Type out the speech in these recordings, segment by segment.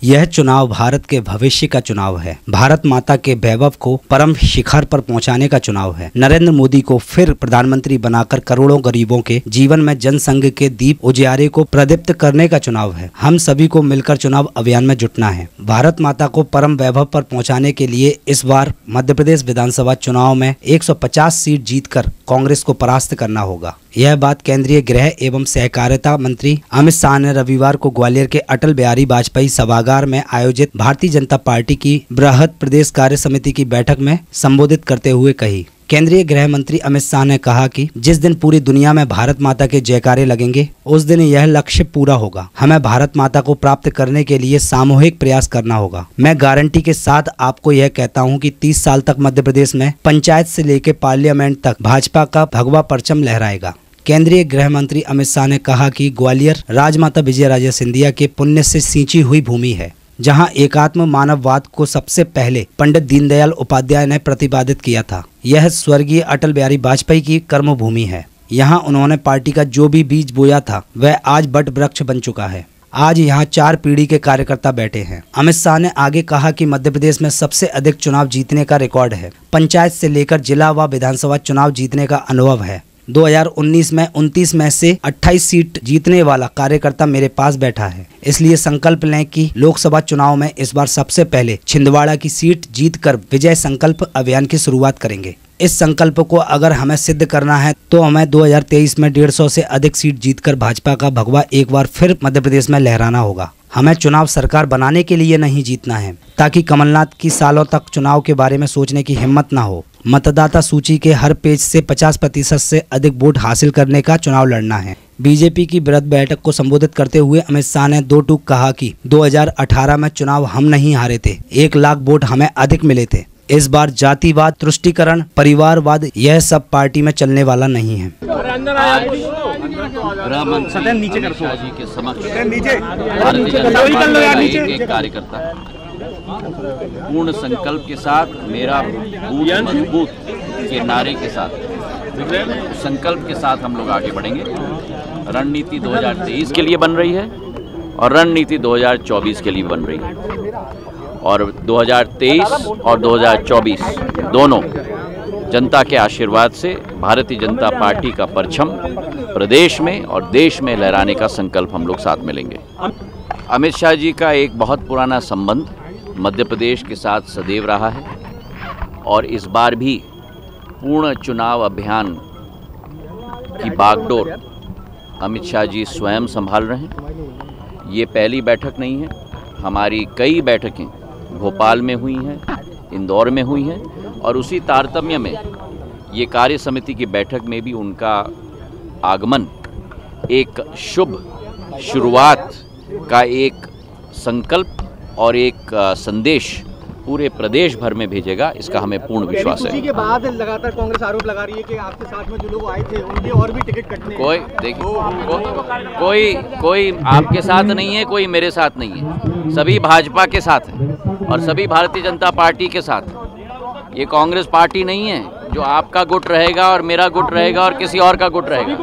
यह चुनाव भारत के भविष्य का चुनाव है। भारत माता के वैभव को परम शिखर पर पहुंचाने का चुनाव है। नरेंद्र मोदी को फिर प्रधानमंत्री बनाकर करोड़ों गरीबों के जीवन में जनसंघ के दीप उजियारे को प्रदीप्त करने का चुनाव है। हम सभी को मिलकर चुनाव अभियान में जुटना है। भारत माता को परम वैभव पर पहुंचाने के लिए इस बार मध्य प्रदेश विधानसभा चुनाव में 150 सीट जीतकर कांग्रेस को परास्त करना होगा। यह बात केंद्रीय गृह एवं सहकारिता मंत्री अमित शाह ने रविवार को ग्वालियर के अटल बिहारी वाजपेयी सभागार में आयोजित भारतीय जनता पार्टी की बृहद प्रदेश कार्य समिति की बैठक में संबोधित करते हुए कही। केंद्रीय गृह मंत्री अमित शाह ने कहा कि जिस दिन पूरी दुनिया में भारत माता के जयकारे लगेंगे उस दिन यह लक्ष्य पूरा होगा। हमें भारत माता को प्राप्त करने के लिए सामूहिक प्रयास करना होगा। मैं गारंटी के साथ आपको यह कहता हूं कि 30 साल तक मध्य प्रदेश में पंचायत से लेकर पार्लियामेंट तक भाजपा का भगवा परचम लहराएगा। केंद्रीय गृह मंत्री अमित शाह ने कहा कि ग्वालियर राजमाता विजयराजे सिंधिया के पुण्य से सिंची हुई भूमि है, जहां एकात्म मानववाद को सबसे पहले पंडित दीनदयाल उपाध्याय ने प्रतिपादित किया था। यह स्वर्गीय अटल बिहारी वाजपेयी की कर्मभूमि है। यहां उन्होंने पार्टी का जो भी बीज बोया था वह आज बट वृक्ष बन चुका है। आज यहां 4 पीढ़ी के कार्यकर्ता बैठे हैं। अमित शाह ने आगे कहा कि मध्य प्रदेश में सबसे अधिक चुनाव जीतने का रिकॉर्ड है। पंचायत से लेकर जिला व विधानसभा चुनाव जीतने का अनुभव है। 2019 में 29 में से 28 सीट जीतने वाला कार्यकर्ता मेरे पास बैठा है। इसलिए संकल्प लें कि लोकसभा चुनाव में इस बार सबसे पहले छिंदवाड़ा की सीट जीतकर विजय संकल्प अभियान की शुरुआत करेंगे। इस संकल्प को अगर हमें सिद्ध करना है तो हमें 2023 में 150 से अधिक सीट जीतकर भाजपा का भगवा एक बार फिर मध्य प्रदेश में लहराना होगा। हमें चुनाव सरकार बनाने के लिए नहीं जीतना है, ताकि कमलनाथ की सालों तक चुनाव के बारे में सोचने की हिम्मत ना हो। मतदाता सूची के हर पेज से 50% से अधिक वोट हासिल करने का चुनाव लड़ना है। बीजेपी की बृहद बैठक को संबोधित करते हुए अमित शाह ने 2 टूक कहा कि 2018 में चुनाव हम नहीं हारे थे, 1 लाख वोट हमें अधिक मिले थे। इस बार जातिवाद, तुष्टीकरण, परिवारवाद यह सब पार्टी में चलने वाला नहीं है। गृह मंत्री अमित शाह जी के समक्ष भारतीय जनता पार्टी का एक कार्यकर्ता पूर्ण संकल्प के साथ मेरा बूथ मजबूत के नारे के साथ संकल्प के साथ हम लोग आगे बढ़ेंगे। रणनीति 2023 के लिए बन रही है और रणनीति 2024 के लिए बन रही है। और 2023 और 2024 दोनों जनता के आशीर्वाद से भारतीय जनता पार्टी का परचम प्रदेश में और देश में लहराने का संकल्प हम लोग साथ में लेंगे। अमित शाह जी का एक बहुत पुराना संबंध मध्य प्रदेश के साथ सदैव रहा है और इस बार भी पूर्ण चुनाव अभियान की बागडोर अमित शाह जी स्वयं संभाल रहे हैं। ये पहली बैठक नहीं है, हमारी कई बैठकें भोपाल में हुई हैं, इंदौर में हुई हैं और उसी तारतम्य में ये कार्य समिति की बैठक में भी उनका आगमन एक शुभ शुरुआत का एक संकल्प और एक संदेश पूरे प्रदेश भर में भेजेगा, इसका हमें पूर्ण विश्वास है। के बाद लगातार कांग्रेस आरोप लगा रही है कि आपके साथ में जो लोग आए थे उनके और भी टिकट कटने कोई देखिए कोई आपके साथ नहीं है, कोई मेरे साथ नहीं है, सभी भाजपा के साथ हैं और सभी भारतीय जनता पार्टी के साथ। ये कांग्रेस पार्टी नहीं है जो आपका गुट रहेगा और मेरा गुट रहेगा और किसी और का गुट रहेगा।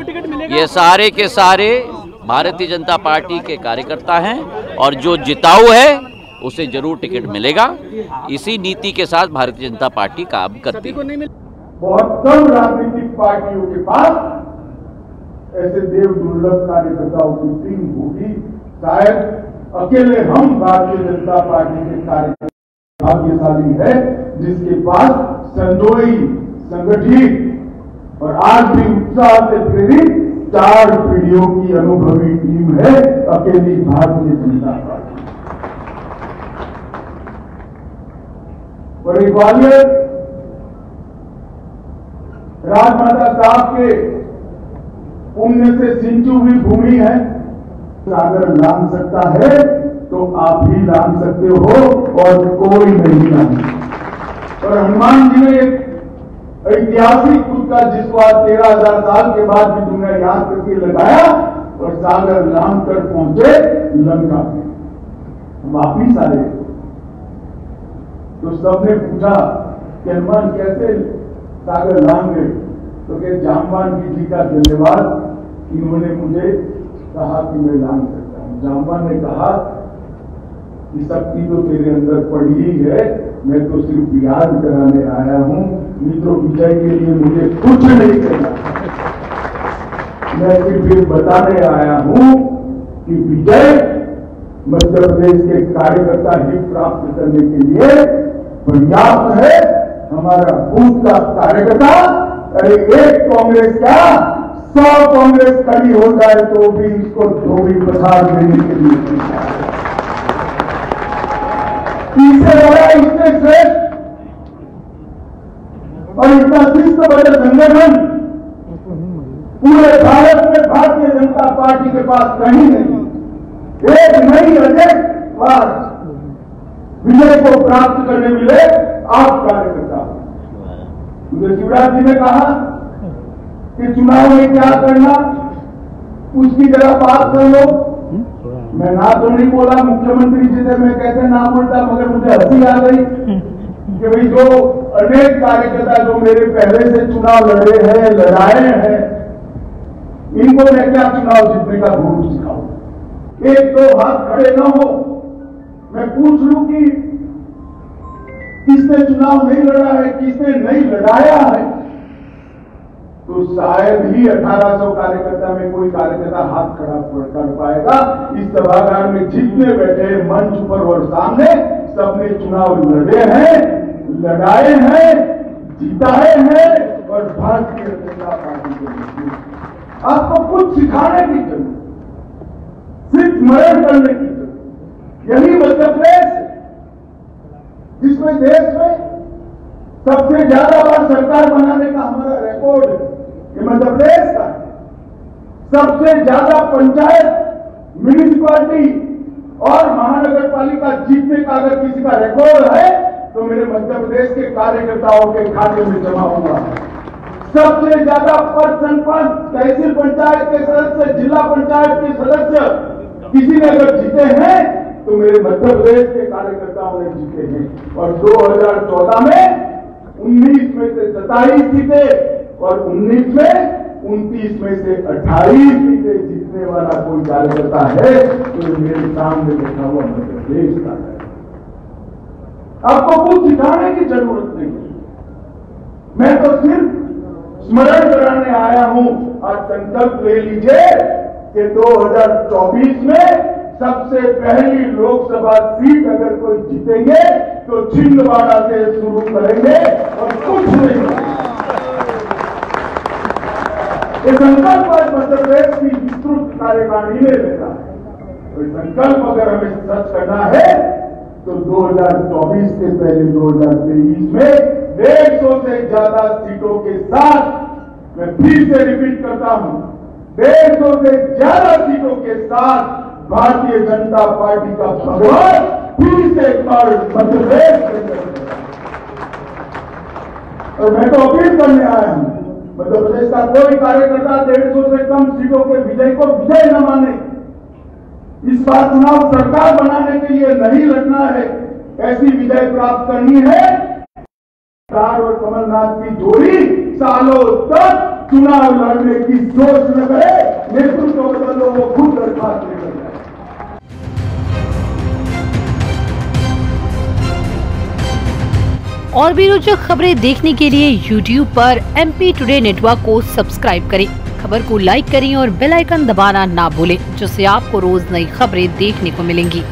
ये सारे के सारे भारतीय जनता पार्टी के कार्यकर्ता हैं और जो जिताऊ है उसे जरूर टिकट मिलेगा। इसी नीति के साथ भारतीय जनता पार्टी काम करती है। बहुत कम राजनीतिक पार्टियों के पास ऐसे देव दुर्लभ कार्यकर्ताओं की टीम होगी। शायद अकेले हम भारतीय जनता पार्टी के कार्यकर्ता भाग्यशाली है जिसके पास संजोई, संगठित और आज भी उत्साह से प्रेरित 4 पीढ़ियों की अनुभवी टीम है अकेली भारतीय जनता पार्टी। और ग्वालियर राजमाता साहब के पुण्य से सिंची हुई भूमि है। अगर लांग सकता है तो आप भी लांग सकते हो और कोई नहीं लांग। और हनुमान जी ने एक ऐतिहासिक कुत्ता जिसको आज 13,000 साल के बाद भी दुनिया याद करके लगाया और सागर लांग कर पहुंचे लंका में। वापिस आए तो सबने पूछा कि हनुमान कैसे सागर लांग गए, तो क्या जामवान जी का धन्यवाद, इन्होंने मुझे कहा कि मैं लांग सकता हूं। जामवान ने कहा ये शक्ति तो तेरे अंदर पड़ी ही है, मैं तो सिर्फ याद कराने आया हूँ। मित्रों, विजय के लिए मुझे कुछ नहीं करना, मैं सिर्फ ये बताने आया हूँ कि विजय मध्य प्रदेश के कार्यकर्ता हित प्राप्त करने के लिए पर्याप्त है। हमारा बूथ का कार्यकर्ता, अरे एक कांग्रेस का 100 कांग्रेस खड़ी हो जाए तो भी इसको धोबी प्रसाद देने के लिए इससे बड़ा, इससे श्रेष्ठ और इतना शिस्तबद्ध संगठन पूरे भारत में भारतीय जनता पार्टी के पास कहीं नहीं। एक नई अनेक बार विजय को प्राप्त करने मिले आप कार्यकर्ता। मुझे शिवराज जी ने कहा कि चुनाव में क्या करना, उसकी जगह बात कर लो। मैं ना तो नहीं बोला, मुख्यमंत्री जी से मैं कैसे ना बोलता, मगर मुझे हंसी आ गई कि भाई जो अनेक कार्यकर्ता जो मेरे पहले से चुनाव लड़े हैं, लड़ाए हैं, इनको मैं क्या चुनाव जीतने का गुरु सिखाऊं। एक दो हाथ खड़े ना हो, मैं पूछ लूं कि किसने चुनाव नहीं लड़ा है, किसने नहीं लड़ाया है, तो शायद ही 1800 कार्यकर्ता में कोई कार्यकर्ता हाथ खड़ा कर पाएगा। इस सभागार में जितने बैठे मंच पर और सामने, सबने चुनाव लड़े हैं, लड़ाए हैं, जिताए हैं और भारतीय जनता पार्टी को आपको कुछ सिखाने की जरूरत, सिर्फ स्मरण करने की जरूरत। यही मध्य प्रदेश जिसमें देश में सबसे ज्यादा बार सरकार बनाने का हमारा रिकॉर्ड है, ये मध्य प्रदेश का है। सबसे ज्यादा पंचायत, म्यूनिसिपालिटी और महानगर पालिका जीतने का अगर किसी का रिकॉर्ड है तो मेरे मध्य प्रदेश के कार्यकर्ताओं के खाते में जमा हुआ है। सबसे ज्यादा पद संपन्न तहसील पंचायत के सदस्य, जिला पंचायत के सदस्य किसी ने अगर जीते हैं तो मेरे मध्य प्रदेश के कार्यकर्ताओं ने जीते हैं। और 2014 में 19 में से 27 सीटें और 19 में 29 में से 28 सीटें जीतने वाला कोई कार्यकर्ता है तो मेरे सामने बैठा हुआ मध्य प्रदेश का है। आपको कुछ सिखाने की जरूरत नहीं, मैं तो सिर्फ स्मरण कराने आया हूं। आज संकल्प ले लीजिए कि 2024 में सबसे पहली लोकसभा सीट अगर कोई जीतेंगे तो छिंदवाड़ा से शुरू करेंगे और कुछ नहीं। ये संकल्प आज मध्य प्रदेश की विस्तृत कार्यकारिणी ने लेता है। तो संकल्प अगर हमें सच करना है तो 2024 के पहले 2023 में 150 से ज्यादा सीटों के साथ, मैं फिर से रिपीट करता हूं, 150 से ज्यादा सीटों के साथ भारतीय जनता पार्टी का भगवान फिर से एक बार मध्य प्रदेश। और मैं तो अपील करने आया हूं, मध्य प्रदेश का कोई कार्यकर्ता 150 से कम सीटों के विजय को विजय न माने। इस बार चुनाव सरकार बनाने के लिए नहीं लड़ना है, ऐसी विजय प्राप्त करनी है। सरकार और कमलनाथ की जोड़ी सालों तक चुनाव लड़ने की सोच न करे, नेतृत्व बदलो, वो खुद दरखास्त लेकर जाए। और भी रोचक खबरें देखने के लिए YouTube पर MP टुडे नेटवर्क को सब्सक्राइब करें, खबर को लाइक करें और बेल आइकन दबाना ना भूलें, जिससे आपको रोज नई खबरें देखने को मिलेंगी।